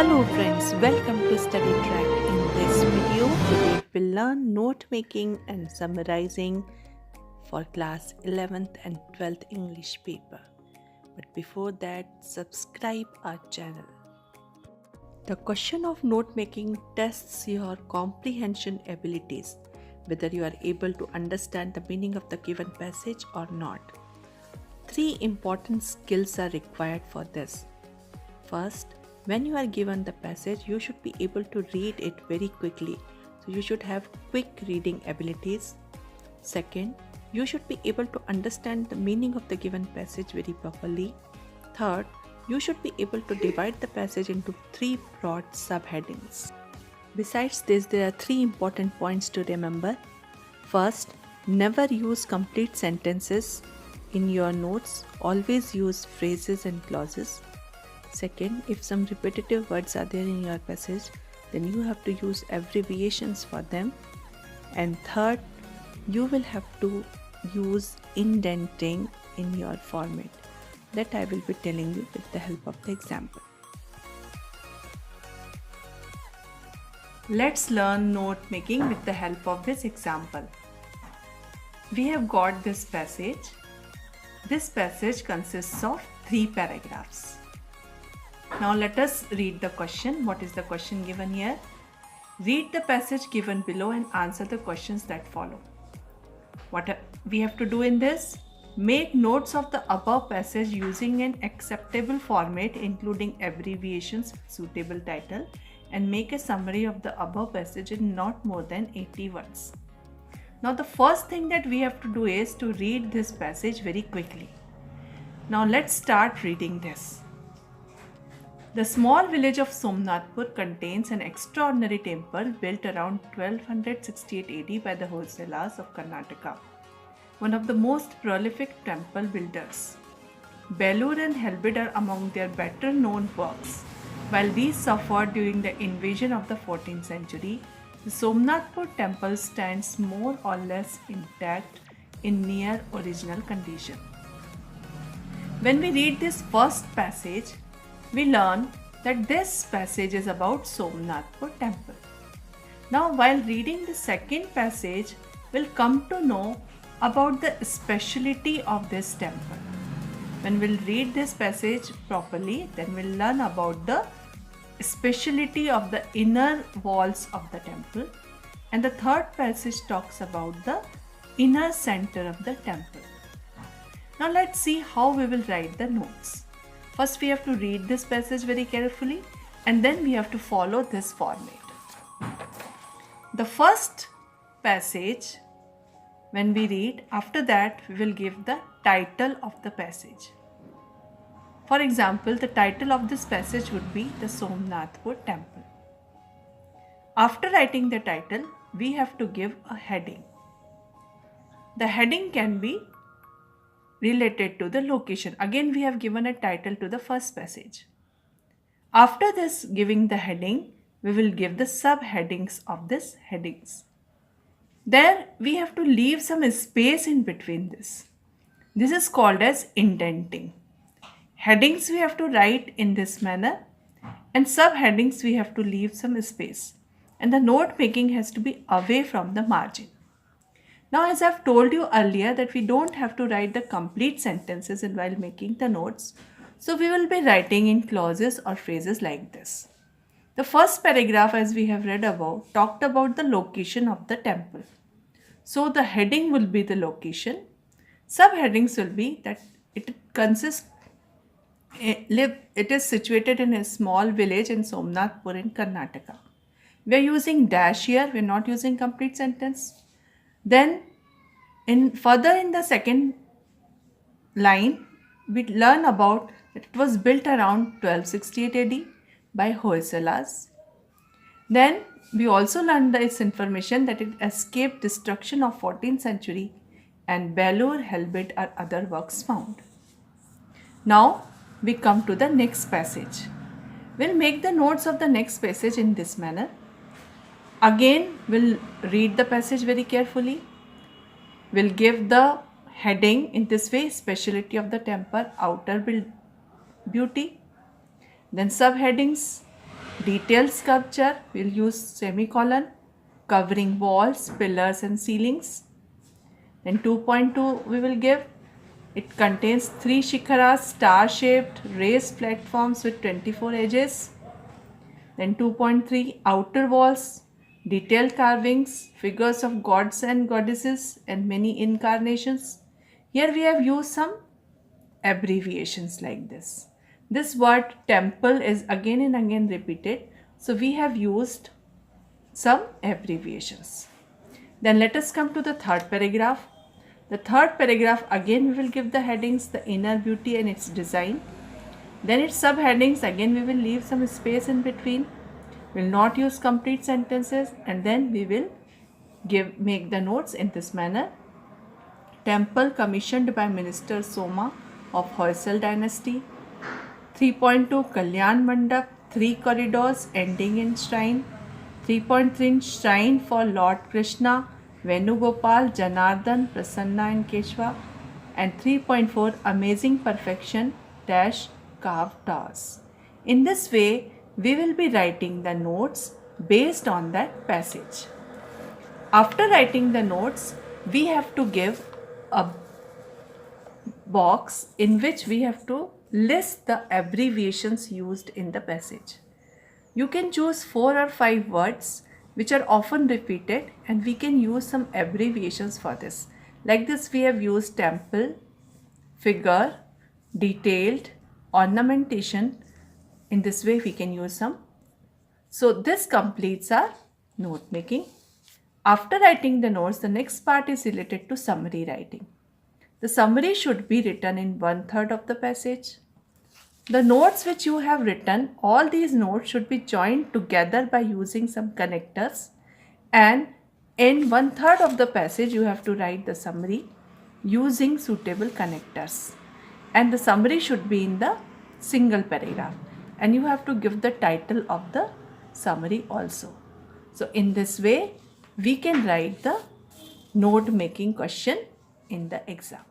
Hello friends, welcome to Study Track. In this video, today we'll learn note making and summarizing for class 11th and 12th English paper. But before that, subscribe our channel. The question of note making tests your comprehension abilities, whether you are able to understand the meaning of the given passage or not. 3 important skills are required for this. First, when you are given the passage, you should be able to read it very quickly. So you should have quick reading abilities. Second, you should be able to understand the meaning of the given passage very properly. Third, you should be able to divide the passage into 3 broad subheadings. Besides this, there are 3 important points to remember. First, never use complete sentences in your notes. Always use phrases and clauses. Second, if some repetitive words are there in your passage, then you have to use abbreviations for them. And third, you will have to use indenting in your format. That I will be telling you with the help of the example. Let's learn note making with the help of this example. We have got this passage. This passage consists of 3 paragraphs. Now let us read the question. What is the question given here? Read the passage given below and answer the questions that follow. What we have to do in this? Make notes of the above passage using an acceptable format including abbreviations with suitable title, and make a summary of the above passage in not more than 80 words. Now the first thing that we have to do is to read this passage very quickly. Now let's start reading this. The small village of Somnathpur contains an extraordinary temple built around 1268 AD by the Hoysalas of Karnataka, one of the most prolific temple builders. Belur and Helbid are among their better known works. While these suffered during the invasion of the 14th century, the Somnathpur temple stands more or less intact in near original condition. When we read this first passage, we learn that this passage is about Somnathpur temple. Now while reading the second passage, we'll come to know about the speciality of this temple. When we'll read this passage properly, then we'll learn about the speciality of the inner walls of the temple. And the third passage talks about the inner center of the temple. Now let's see how we will write the notes. First, we have to read this passage very carefully, and then we have to follow this format. The first passage, when we read, after that we will give the title of the passage. For example, the title of this passage would be the Somnathpur temple. After writing the title, we have to give a heading. The heading can be related to the location. Again, we have given a title to the first passage. After this giving the heading, we will give the subheadings of this headings. There we have to leave some space in between this. This is called as indenting. Headings we have to write in this manner, and subheadings we have to leave some space. And the note making has to be away from the margin. Now, as I've told you earlier that we don't have to write the complete sentences while making the notes. So we will be writing in clauses or phrases like this. The first paragraph, as we have read above, talked about the location of the temple. So the heading will be the location. Subheadings will be that it is situated in a small village in Somnathpur in Karnataka. We are using dash here, we are not using complete sentence. Then further in the second line, we learn about that it was built around 1268 AD by Hoysalas. Then we also learn this information that it escaped destruction of 14th century, and Belur, Helbid are other works found. Now we come to the next passage. We'll make the notes of the next passage in this manner. Again, we'll read the passage very carefully. We'll give the heading in this way: speciality of the temple, outer beauty. Then subheadings, Detailed sculpture, we'll use semicolon. Covering walls, pillars and ceilings. Then 2.2 we will give. It contains 3 shikharas, star-shaped raised platforms with 24 edges. Then 2.3 outer walls, detailed carvings, figures of gods and goddesses and many incarnations. Here we have used some abbreviations like this. This word temple is again and again repeated, so we have used some abbreviations. Then let us come to the third paragraph. The third paragraph, again we will give the headings, the inner beauty and its design. Then its subheadings, again we will leave some space in between. We will not use complete sentences, and then we will make the notes in this manner. Temple commissioned by Minister Soma of Hoysal dynasty. 3.2 Kalyan Mandap, 3 corridors ending in shrine. 3.3 Shrine for Lord Krishna, Venugopal, Janardhan, Prasanna and Keshva. And 3.4 Amazing Perfection dash carved towers. In this way, we will be writing the notes based on that passage. After writing the notes, we have to give a box in which we have to list the abbreviations used in the passage. You can choose 4 or 5 words which are often repeated, and we can use some abbreviations for this. Like this, we have used temple, figure, detailed, ornamentation. In this way we can use some. So this completes our note making. After writing the notes, the next part is related to summary writing. The summary should be written in 1/3 of the passage. The notes which you have written, all these notes should be joined together by using some connectors, and in 1/3 of the passage you have to write the summary using suitable connectors, and the summary should be in the single paragraph, and you have to give the title of the summary also. So in this way we can write the note making question in the exam.